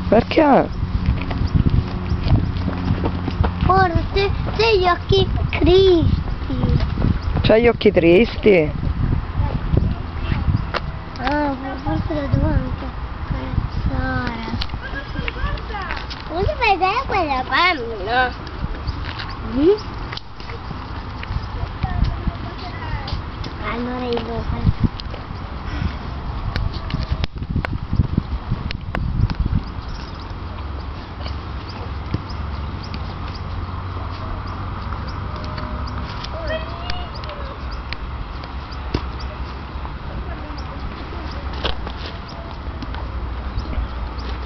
Perché? Forse sei gli occhi tristi. C'hai gli occhi tristi? Ah, forse lo devo anche carezzare. Vuoi vedere quella bambina? Allora io devo fare.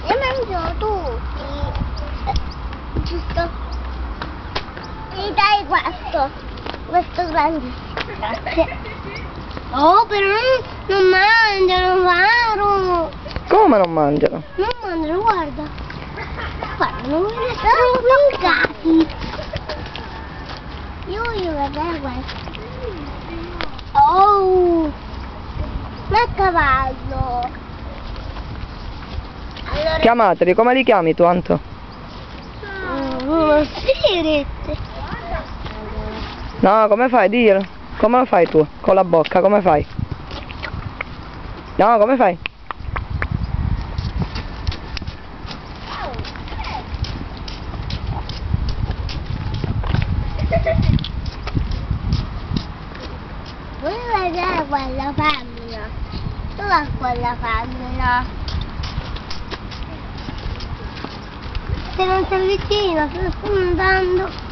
Io mangio tutti. Giusto? Mi dai questo grande. Grazie. Oh, però non mangiano, Varo. Come non mangiano? Non mangiano, guarda. Guarda, non mi sono complicati. Io voglio vedere questo. Oh, ma cavallo. Allora, Chiamateli, come li chiami tu, Anto? sigarette. No, come fai? Dillo. Come lo fai tu? Con la bocca, come fai? No, come fai? Vuoi vedere quella femmina? Dov'è quella femmina? Se non si avvicina, sto spuntando.